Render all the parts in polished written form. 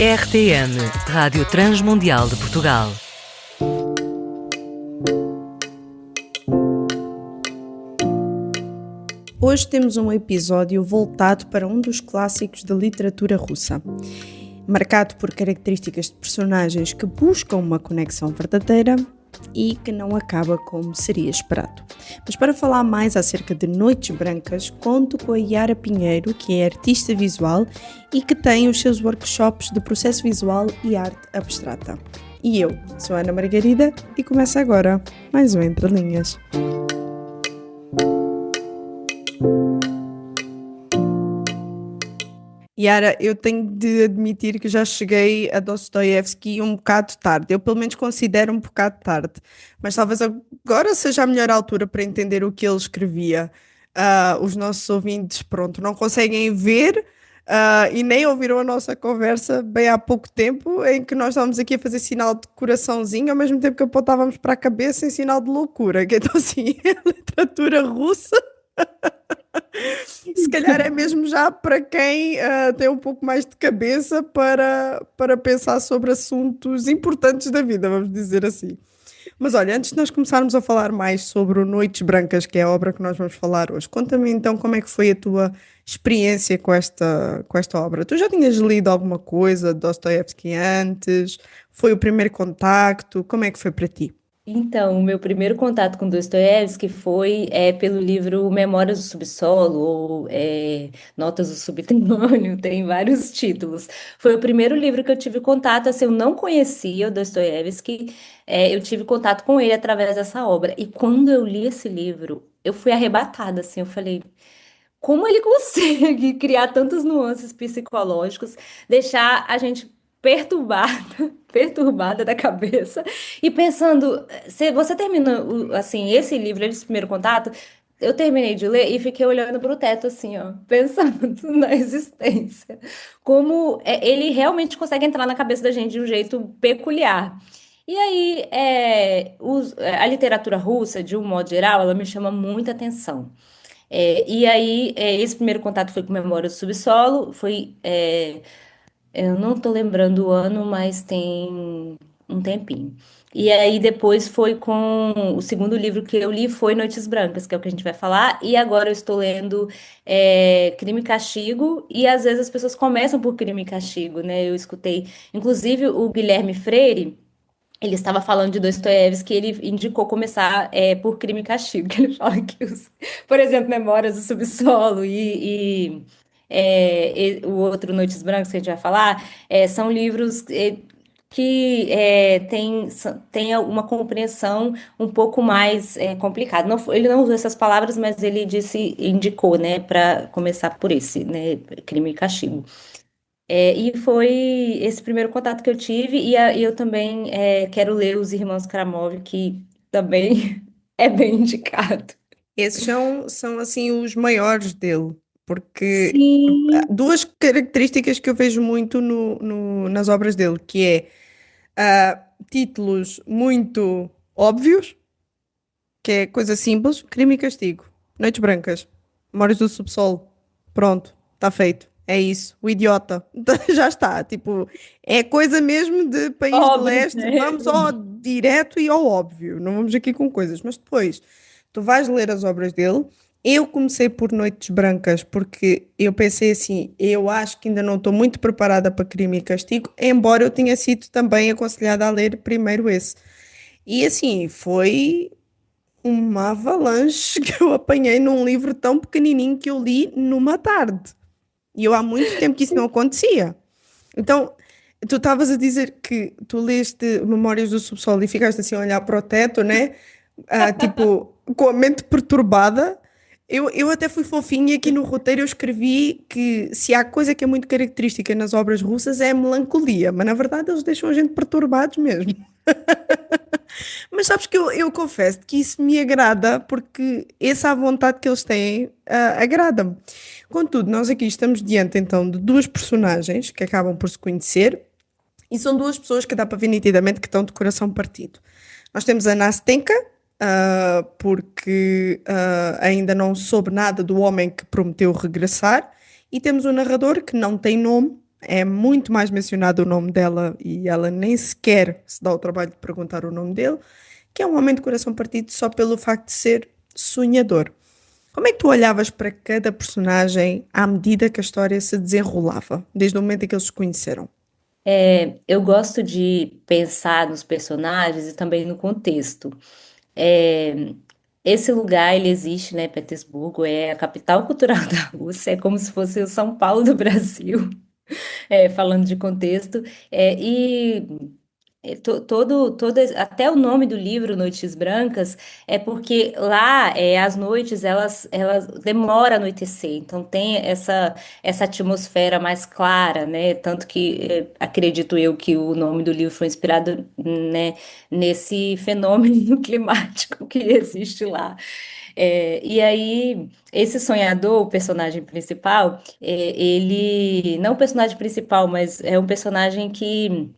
RTM, Rádio Transmundial de Portugal. Hoje temos um episódio voltado para um dos clássicos da literatura russa, marcado por características de personagens que buscam uma conexão verdadeira e que não acaba como seria esperado. Mas para falar mais acerca de Noites Brancas, conto com a Yara Pinheiro, que é artista visual e que tem os seus workshops de processo visual e arte abstrata. E eu sou a Ana Margarida e começa agora mais um Entre Linhas. Yara, eu tenho de admitir que já cheguei a Dostoiévski um bocado tarde. Eu pelo menos considero um bocado tarde. Mas talvez agora seja a melhor altura para entender o que ele escrevia. Os nossos ouvintes, pronto, não conseguem ver e nem ouviram a nossa conversa bem há pouco tempo, em que nós estávamos aqui a fazer sinal de coraçãozinho, ao mesmo tempo que apontávamos para a cabeça em sinal de loucura. Que então, assim, a literatura russa... Se calhar é mesmo já para quem tem um pouco mais de cabeça para pensar sobre assuntos importantes da vida, vamos dizer assim. Mas olha, antes de nós começarmos a falar mais sobre o Noites Brancas, que é a obra que nós vamos falar hoje, conta-me então como é que foi a tua experiência com esta obra. Tu já tinhas lido alguma coisa de Dostoiévski antes? Foi o primeiro contacto? Como é que foi para ti? Então, o meu primeiro contato com Dostoiévski foi pelo livro Memórias do Subsolo, ou Notas do Subterrâneo, tem vários títulos. Foi o primeiro livro que eu tive contato, assim, eu não conhecia o Dostoiévski, eu tive contato com ele através dessa obra. E quando eu li esse livro, eu fui arrebatada, assim, eu falei, como ele consegue criar tantas nuances psicológicas, deixar a gente perturbada, perturbada da cabeça e pensando, se você termina assim esse livro, esse primeiro contato, eu terminei de ler e fiquei olhando para o teto assim, ó, pensando na existência, como ele realmente consegue entrar na cabeça da gente de um jeito peculiar. E aí, a literatura russa, de um modo geral, ela me chama muita atenção. E aí, esse primeiro contato foi com Memória do Subsolo, eu não tô lembrando o ano, mas tem um tempinho. E aí depois foi com o segundo livro que eu li foi Noites Brancas, que é o que a gente vai falar, e agora eu estou lendo Crime e Castigo, e às vezes as pessoas começam por Crime e Castigo, né? Eu escutei, inclusive, o Guilherme Freire. Ele estava falando de Dostoiévski, ele indicou começar por Crime e Castigo, que ele fala que, por exemplo, Memórias do Subsolo e o outro Noites Brancas que a gente vai falar, são livros que têm uma compreensão um pouco mais complicada. Ele não usou essas palavras, mas ele indicou, né, para começar por esse, né, Crime e Castigo. E foi esse primeiro contato que eu tive, e eu também quero ler Os Irmãos Karamov, que também é bem indicado. Esses são assim os maiores dele, porque há Sim. duas características que eu vejo muito nas obras dele, que é títulos muito óbvios, que é coisa simples, Crime e Castigo, Noites Brancas, Memórias do Subsolo, pronto, está feito, é isso, o idiota, já está, tipo, é coisa mesmo de país de Óbvio, leste, né? vamos ao direto e ao óbvio, não vamos aqui com coisas, mas depois tu vais ler as obras dele. Eu comecei por Noites Brancas porque eu pensei assim, eu acho que ainda não estou muito preparada para Crime e Castigo, embora eu tenha sido também aconselhada a ler primeiro esse. E assim, foi uma avalanche que eu apanhei num livro tão pequenininho que eu li numa tarde. E eu há muito tempo que isso não acontecia. Então, tu estavas a dizer que tu leste Memórias do Subsolo e ficaste assim a olhar para o teto, né? Tipo, com a mente perturbada. Eu até fui fofinha e aqui no roteiro eu escrevi que se há coisa que é muito característica nas obras russas é a melancolia, mas na verdade eles deixam a gente perturbados mesmo. Mas sabes que eu confesso que isso me agrada porque essa vontade que eles têm agrada-me. Contudo, nós aqui estamos diante então de duas personagens que acabam por se conhecer e são duas pessoas que dá para ver nitidamente que estão de coração partido. Nós temos a Nastenka, porque ainda não soube nada do homem que prometeu regressar, e temos o narrador que não tem nome, é muito mais mencionado o nome dela e ela nem sequer se dá o trabalho de perguntar o nome dele, que é um homem de coração partido só pelo facto de ser sonhador. Como é que tu olhavas para cada personagem à medida que a história se desenrolava, desde o momento em que eles se conheceram? Eu gosto de pensar nos personagens e também no contexto. É, esse lugar, ele existe, né? Petersburgo é a capital cultural da Rússia, é como se fosse o São Paulo do Brasil, falando de contexto. E até o nome do livro, Noites Brancas, é porque lá as noites elas demoram a anoitecer, então tem essa atmosfera mais clara, né? Tanto que acredito eu que o nome do livro foi inspirado, né, nesse fenômeno climático que existe lá. E aí, esse sonhador, o personagem principal, ele, não o personagem principal, mas é um personagem que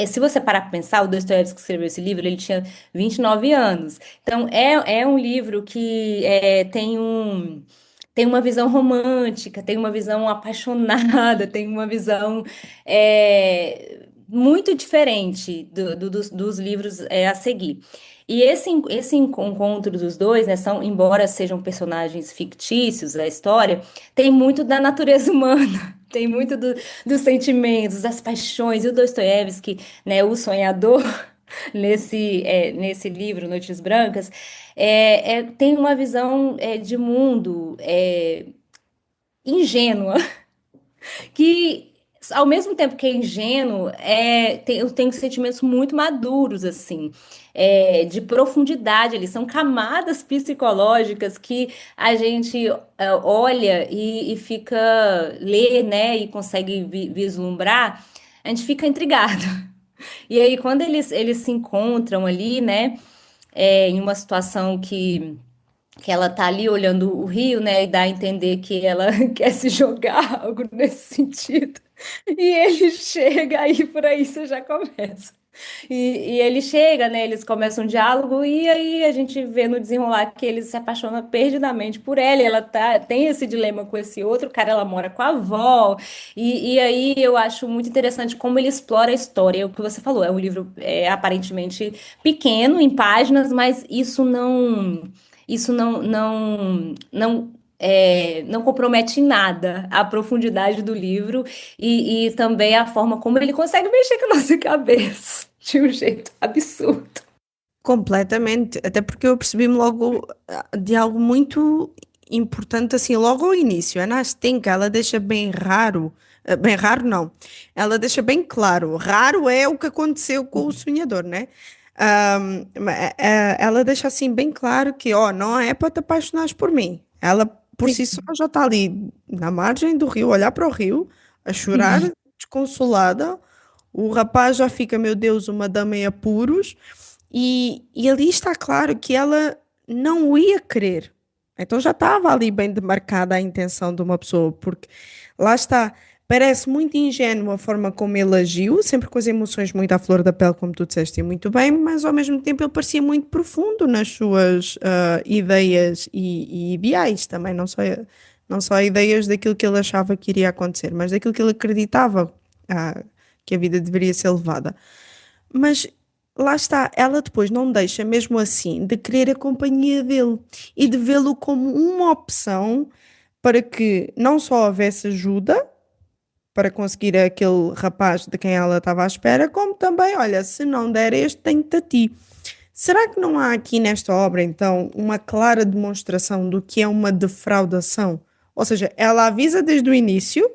se você parar para pensar, o Dostoiévski que escreveu esse livro, ele tinha 29 anos. Então, é um livro que tem uma visão romântica, tem uma visão apaixonada, tem uma visão muito diferente dos livros a seguir. E esse encontro dos dois, né, embora sejam personagens fictícios da história, tem muito da natureza humana. Tem muito dos sentimentos, das paixões. E o Dostoiévski, né, o sonhador, nesse livro, Noites Brancas, tem uma visão de mundo ingênua, que ao mesmo tempo que é ingênuo, eu tenho sentimentos muito maduros, assim, de profundidade, eles são camadas psicológicas que a gente olha e fica, lê, né, e consegue vislumbrar, a gente fica intrigado. E aí, quando eles se encontram ali, né, em uma situação que ela tá ali olhando o rio, né, e dá a entender que ela quer se jogar, algo nesse sentido. E ele chega aí, por aí você já começa. E ele chega, né? Eles começam um diálogo e aí a gente vê no desenrolar que ele se apaixona perdidamente por ela. E ela tem esse dilema com esse outro cara, ela mora com a avó. E aí eu acho muito interessante como ele explora a história. É o que você falou, é um livro aparentemente pequeno em páginas, mas isso não compromete em nada a profundidade do livro e também a forma como ele consegue mexer com a nossa cabeça de um jeito absurdo. Completamente, até porque eu percebi-me logo de algo muito importante, assim, logo ao início. A Ana Stenka, ela deixa bem raro não, ela deixa bem claro, raro é o que aconteceu com o sonhador, né? Ela deixa assim bem claro que, ó, não é para te apaixonares por mim. Ela por si só Sim, já está ali na margem do rio, a olhar para o rio, a chorar, sim. desconsolada. O rapaz já fica, meu Deus, uma dama em apuros. E ali está claro que ela não o ia querer. Então já estava ali bem demarcada a intenção de uma pessoa, porque lá está, parece muito ingênua a forma como ele agiu, sempre com as emoções muito à flor da pele, como tu disseste, e muito bem, mas ao mesmo tempo ele parecia muito profundo nas suas ideias e ideais também, não só ideias daquilo que ele achava que iria acontecer, mas daquilo que ele acreditava que a vida deveria ser levada. Mas lá está, ela depois não deixa, mesmo assim, de querer a companhia dele e de vê-lo como uma opção para que não só houvesse ajuda para conseguir aquele rapaz de quem ela estava à espera, como também, olha, se não der este, tem-te a ti. Será que não há aqui nesta obra, então, uma clara demonstração do que é uma defraudação? Ou seja, ela avisa desde o início,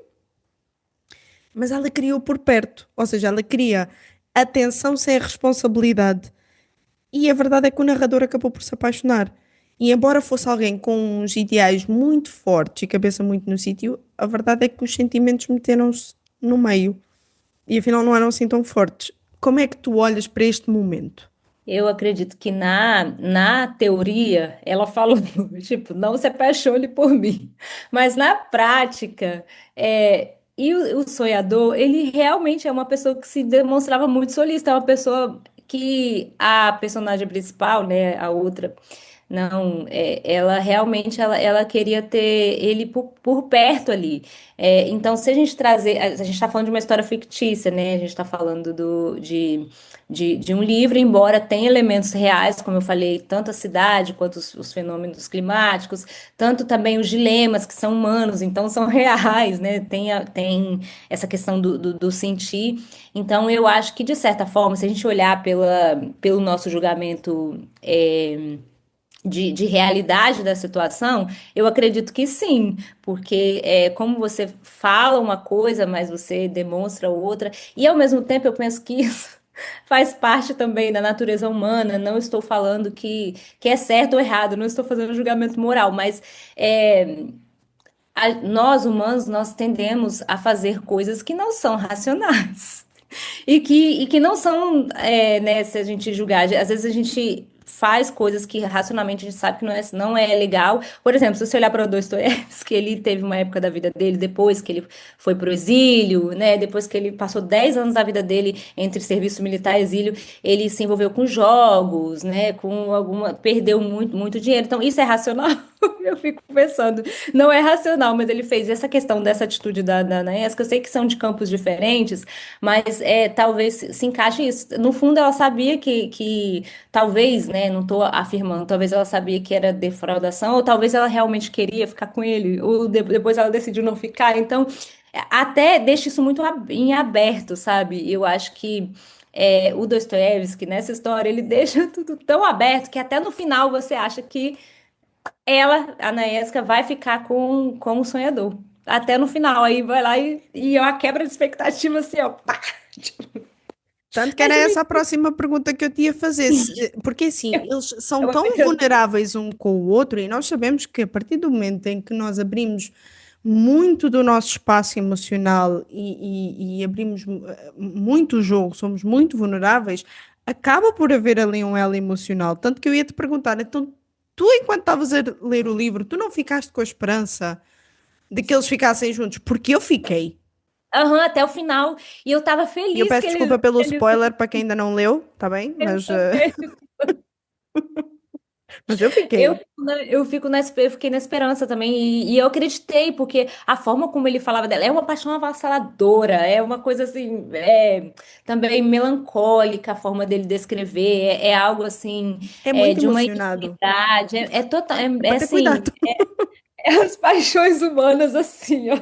mas ela criou por perto. Ou seja, ela cria atenção sem a responsabilidade. E a verdade é que o narrador acabou por se apaixonar. E embora fosse alguém com uns ideais muito fortes e cabeça muito no sítio, a verdade é que os sentimentos meteram-se no meio. E afinal não eram assim tão fortes. Como é que tu olhas para este momento? Eu acredito que na teoria ela falou, tipo, não se apaixone por mim. Mas na prática, o sonhador, ele realmente é uma pessoa que se demonstrava muito solista, é uma pessoa que a personagem principal, né, a outra. Não, ela realmente ela queria ter ele por perto ali. Então, se a gente trazer, a gente está falando de uma história fictícia, né? A gente está falando de um livro, embora tenha elementos reais, como eu falei, tanto a cidade quanto os fenômenos climáticos, tanto também os dilemas que são humanos, então são reais, né? Tem essa questão do sentir. Então, eu acho que, de certa forma, se a gente olhar pelo nosso julgamento. De realidade da situação, eu acredito que sim, porque como você fala uma coisa, mas você demonstra outra, e ao mesmo tempo eu penso que isso faz parte também da natureza humana. Não estou falando que é certo ou errado, não estou fazendo julgamento moral, mas é, nós humanos, nós tendemos a fazer coisas que não são racionais. E que não são, né, se a gente julgar, às vezes a gente faz coisas que racionalmente a gente sabe que não é legal. Por exemplo, se você olhar para o Dostoiévski, ele teve uma época da vida dele, depois que ele foi para o exílio, né, depois que ele passou 10 anos da vida dele entre serviço militar e exílio, ele se envolveu com jogos, né, perdeu muito, muito dinheiro. Então, isso é racional? Eu fico pensando, não é racional, mas ele fez essa questão dessa atitude da Anaes, que eu sei que são de campos diferentes, mas talvez se encaixe isso. No fundo, ela sabia que talvez, né, não estou afirmando, talvez ela sabia que era defraudação, ou talvez ela realmente queria ficar com ele, ou depois ela decidiu não ficar. Então, até deixa isso muito em aberto, sabe? Eu acho que o Dostoiévski, nessa história, ele deixa tudo tão aberto que até no final você acha que ela, a Naesca, vai ficar com o sonhador. Até no final, aí vai lá e é uma quebra de expectativa assim, ó. Pá! Tanto que Aí era você essa me a próxima pergunta que eu te ia fazer. Porque assim, eles é são uma tão pergunta. vulneráveis um com o outro, e nós sabemos que a partir do momento em que nós abrimos muito do nosso espaço emocional e abrimos muito o jogo, somos muito vulneráveis, acaba por haver ali um elo emocional. Tanto que eu ia te perguntar, então, tu, enquanto estavas a ler o livro, tu não ficaste com a esperança de que eles ficassem juntos? Porque eu fiquei. Aham, até o final. E eu tava E eu feliz peço que eles, desculpa pelo eles, spoiler para quem ainda não leu, tá bem? eles Mas, também. mas eu Eu, fiquei. fico na- eu fico na, espe- eu fiquei na esperança também, e eu acreditei, porque a forma como ele falava dela é uma paixão avassaladora, é uma coisa assim, também melancólica a forma dele descrever, é algo assim, É muito de uma emocionado. intimidade, total, Para ter assim, cuidado. as paixões humanas assim, ó.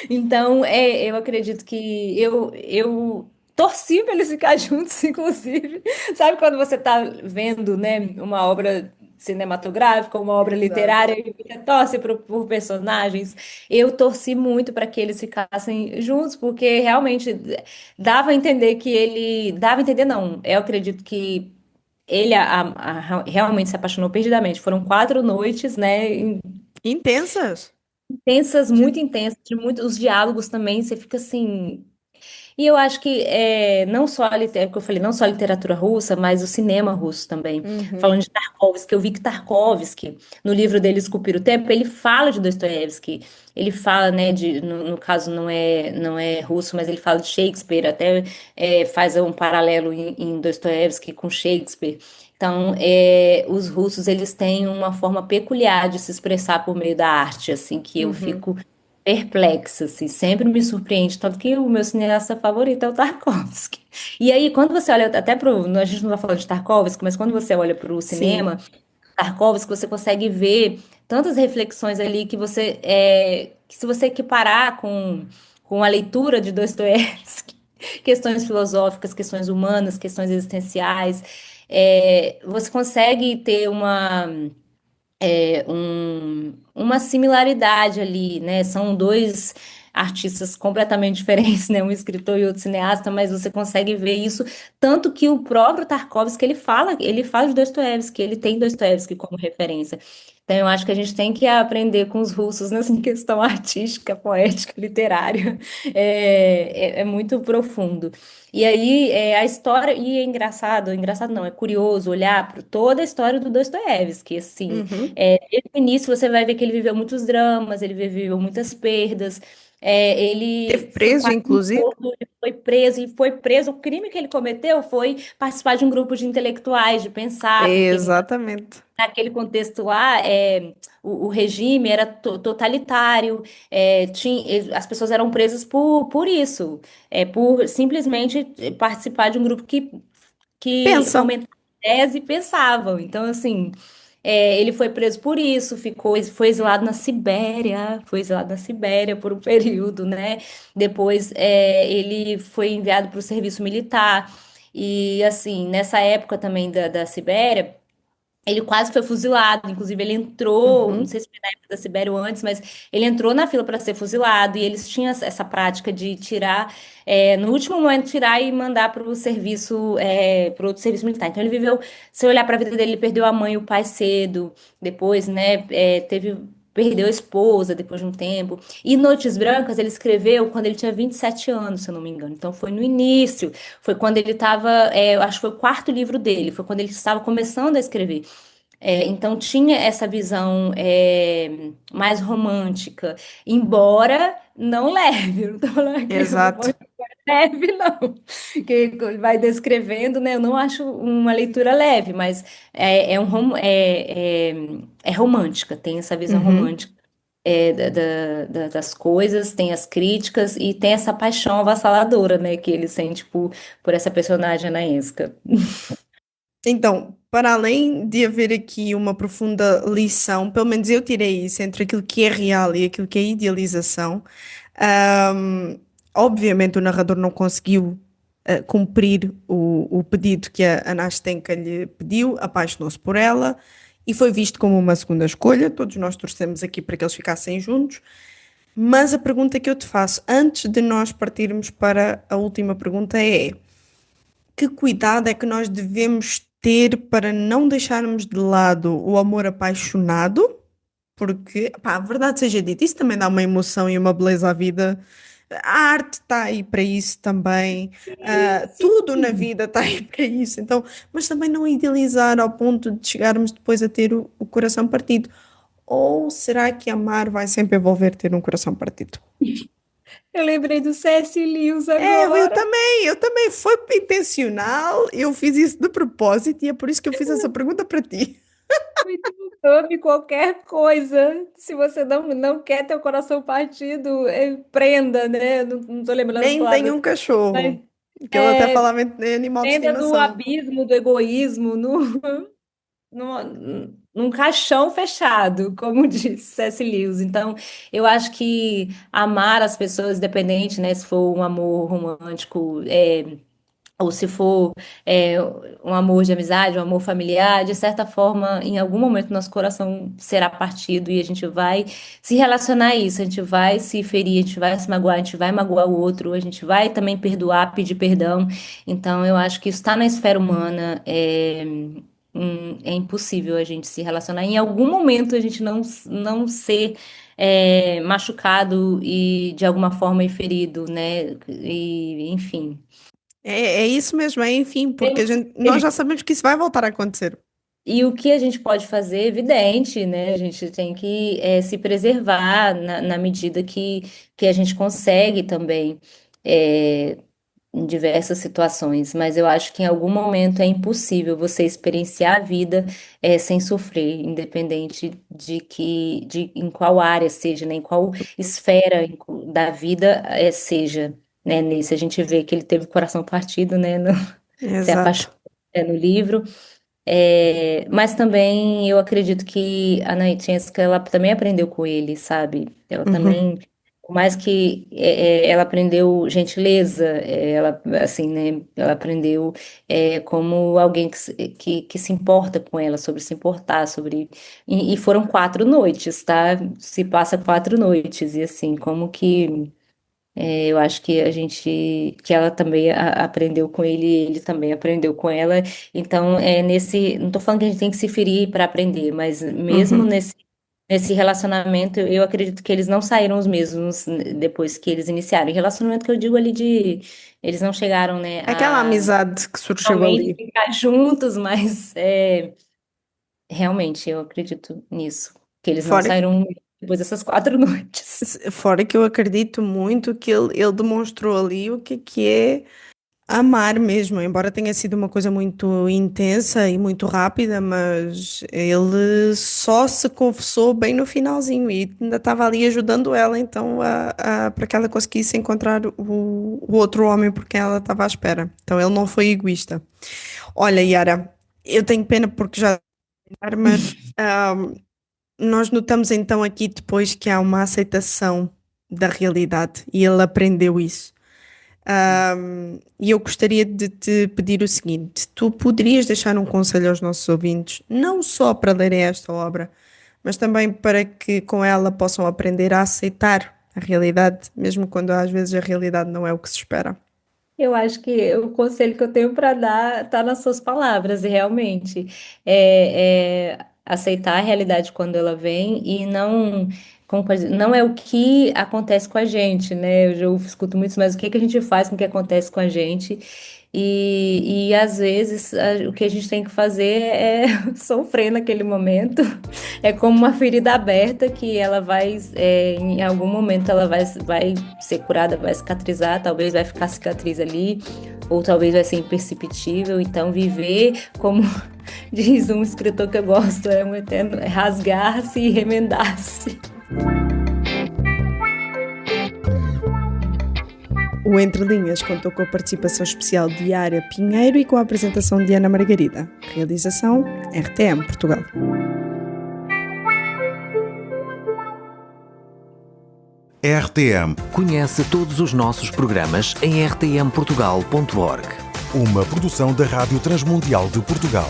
Então, eu acredito que eu torci para eles ficarem juntos, inclusive. Sabe quando você está vendo, né, uma obra cinematográfica, uma obra Exato. literária, e você torce por personagens? Eu torci muito para que eles ficassem juntos, porque realmente dava a entender que ele. Dava a entender, não. Eu acredito que ele realmente se apaixonou perdidamente. Foram 4 noites, né? Intensas. Intensas, Já- muito intensas, de muito, os diálogos também, você fica assim. E eu acho que não só que eu falei, não só a literatura russa, mas o cinema russo também. Uhum. Falando de Tarkovsky, eu vi que Tarkovsky, no livro dele Esculpir o Tempo, ele fala de Dostoiévski. Ele fala, né, no caso não é russo, mas ele fala de Shakespeare, até faz um paralelo em Dostoiévski com Shakespeare. Então, os russos, eles têm uma forma peculiar de se expressar por meio da arte, assim, que eu Uhum. fico perplexa, assim, sempre me surpreende, tanto que o meu cineasta favorito é o Tarkovsky. E aí, quando você olha até a gente não está falando de Tarkovsky, mas quando você olha para o Sim. cinema, Tarkovsky, você consegue ver tantas reflexões ali que se você equiparar com a leitura de Dostoiévski, questões filosóficas, questões humanas, questões existenciais, você consegue ter uma similaridade ali, né? São dois artistas completamente diferentes, né? Um escritor e outro cineasta, mas você consegue ver isso, tanto que o próprio Tarkovsky, ele fala de Dostoiévski, ele tem Dostoiévski como referência. Então, eu acho que a gente tem que aprender com os russos nessa questão artística, poética, literária. É muito profundo. E aí, a história, e é engraçado não, é curioso olhar para toda a história do Dostoiévski, assim, Uhum. desde o início você vai ver que ele viveu muitos dramas, ele viveu muitas perdas, Teve Ele foi preso, quase inclusive. morto, ele foi preso, e foi preso. O crime que ele cometeu foi participar de um grupo de intelectuais, de pensar, porque Exatamente. naquele contexto lá, o regime era totalitário, as pessoas eram presas por isso, por simplesmente participar de um grupo que Pensa. fomentava ideias e pensavam. Então, assim, ele foi preso por isso, foi exilado na Sibéria, foi exilado na Sibéria por um período, né? Depois, ele foi enviado para o serviço militar. E, assim, nessa época também da Sibéria. Ele quase foi fuzilado, inclusive ele entrou, não Uhum. sei se foi na época da Sibéria ou antes, mas ele entrou na fila para ser fuzilado e eles tinham essa prática de tirar, no último momento, tirar e mandar para o serviço, para outro serviço militar. Então ele viveu, se eu olhar para a vida dele, ele perdeu a mãe e o pai cedo, depois, né, perdeu a esposa depois de um tempo. E Noites Brancas ele escreveu quando ele tinha 27 anos, se eu não me engano. Então foi no início, foi quando ele estava, eu acho que foi o quarto livro dele, foi quando ele estava começando a escrever. Então tinha essa visão mais romântica, embora não leve, eu não tô falando que é uma Exato. forma leve, não. Que ele vai descrevendo, né? Eu não acho uma leitura leve, mas é romântica, tem essa visão Uhum. romântica das coisas, tem as críticas e tem essa paixão avassaladora, né? Que ele sente por essa personagem anaesca. Então, para além de haver aqui uma profunda lição, pelo menos eu tirei isso entre aquilo que é real e aquilo que é idealização. ahm, Obviamente o narrador não conseguiu cumprir o pedido que a Nastenka lhe pediu, apaixonou-se por ela e foi visto como uma segunda escolha. Todos nós torcemos aqui para que eles ficassem juntos. Mas a pergunta que eu te faço, antes de nós partirmos para a última pergunta, é: que cuidado é que nós devemos ter para não deixarmos de lado o amor apaixonado? Porque, pá, a verdade seja dita, isso também dá uma emoção e uma beleza à vida. A arte está aí para isso também. Sim, Tudo na sim. vida está aí para isso. Então, mas também não idealizar ao ponto de chegarmos depois a ter o coração partido. Ou será que amar vai sempre envolver ter um coração partido? Eu lembrei do C.S. Lewis É, agora. eu também foi intencional, eu fiz isso de propósito e é por isso que eu fiz essa pergunta para ti. Muito ame qualquer coisa. Se você não quer ter o coração partido, prenda, né? Não tô lembrando as Nem tem palavras. um cachorro, Mas que ele até falava em animal de prenda no estimação. abismo do egoísmo, num caixão fechado, como disse C.S. Lewis. Então, eu acho que amar as pessoas, independente, né? Se for um amor romântico, ou se for é, um amor de amizade, um amor familiar, de certa forma, em algum momento nosso coração será partido e a gente vai se relacionar a isso, a gente vai se ferir, a gente vai se magoar, a gente vai magoar o outro, a gente vai também perdoar, pedir perdão. Então, eu acho que isso está na esfera humana. É impossível a gente se relacionar. Em algum momento a gente não ser machucado e de alguma forma ferido, né? E, enfim. É isso mesmo, é enfim, porque Temos nós já sabemos que isso vai voltar a acontecer. E o que a gente pode fazer, é evidente, né? A gente tem que se preservar na medida que a gente consegue também, é, em diversas situações. Mas eu acho que em algum momento é impossível você experienciar a vida sem sofrer, independente em qual área seja, né? Em qual esfera da vida seja. Né? Nisso a gente vê que ele teve o coração partido, né? Se Exato. apaixonou, no livro. Mas também eu acredito que a Naitchenska, ela também aprendeu com ele, sabe? Ela Uhum. também, por mais que ela aprendeu gentileza, ela, assim, né? Ela aprendeu como alguém que se importa com ela, sobre se importar, sobre... E foram 4 noites, tá? Se passa 4 noites, e assim, como que... Eu acho que que ela também aprendeu com ele, e ele também aprendeu com ela. Então, não tô falando que a gente tem que se ferir para aprender, mas mesmo Uhum. nesse relacionamento, eu acredito que eles não saíram os mesmos depois que eles iniciaram. E relacionamento que eu digo ali eles não chegaram, né, Aquela a amizade que surgiu realmente ali. ficar juntos, mas realmente eu acredito nisso, que eles não Fora, saíram. depois dessas 4 noites. Fora que eu acredito muito que ele demonstrou ali o que é amar mesmo, embora tenha sido uma coisa muito intensa e muito rápida, mas ele só se confessou bem no finalzinho e ainda estava ali ajudando ela, então, para que ela conseguisse encontrar o outro homem por quem ela estava à espera. Então ele não foi egoísta. Olha, Yara, eu tenho pena porque já, mas nós notamos então aqui depois que há uma aceitação da realidade e ele aprendeu isso. E eu gostaria de te pedir o seguinte: tu poderias deixar um conselho aos nossos ouvintes, não só para lerem esta obra, mas também para que com ela possam aprender a aceitar a realidade, mesmo quando às vezes a realidade não é o que se espera. Eu acho que o conselho que eu tenho para dar está nas suas palavras, e realmente é aceitar a realidade quando ela vem e não, não é o que acontece com a gente, né? Eu já escuto muito isso, mas o que que a gente faz com o que acontece com a gente? E às vezes o que a gente tem que fazer é sofrer naquele momento. É como uma ferida aberta que ela vai, em algum momento, ela vai ser curada, vai cicatrizar, talvez vai ficar cicatriz ali, ou talvez vai ser imperceptível. Então, viver, como diz um escritor que eu gosto, é um eterno rasgar-se e remendar-se. O Entre Linhas contou com a participação especial de Yara Pinheiro e com a apresentação de Ana Margarida. Realização RTM Portugal. RTM. Conhece todos os nossos programas em rtmportugal.org. Uma produção da Rádio Transmundial de Portugal.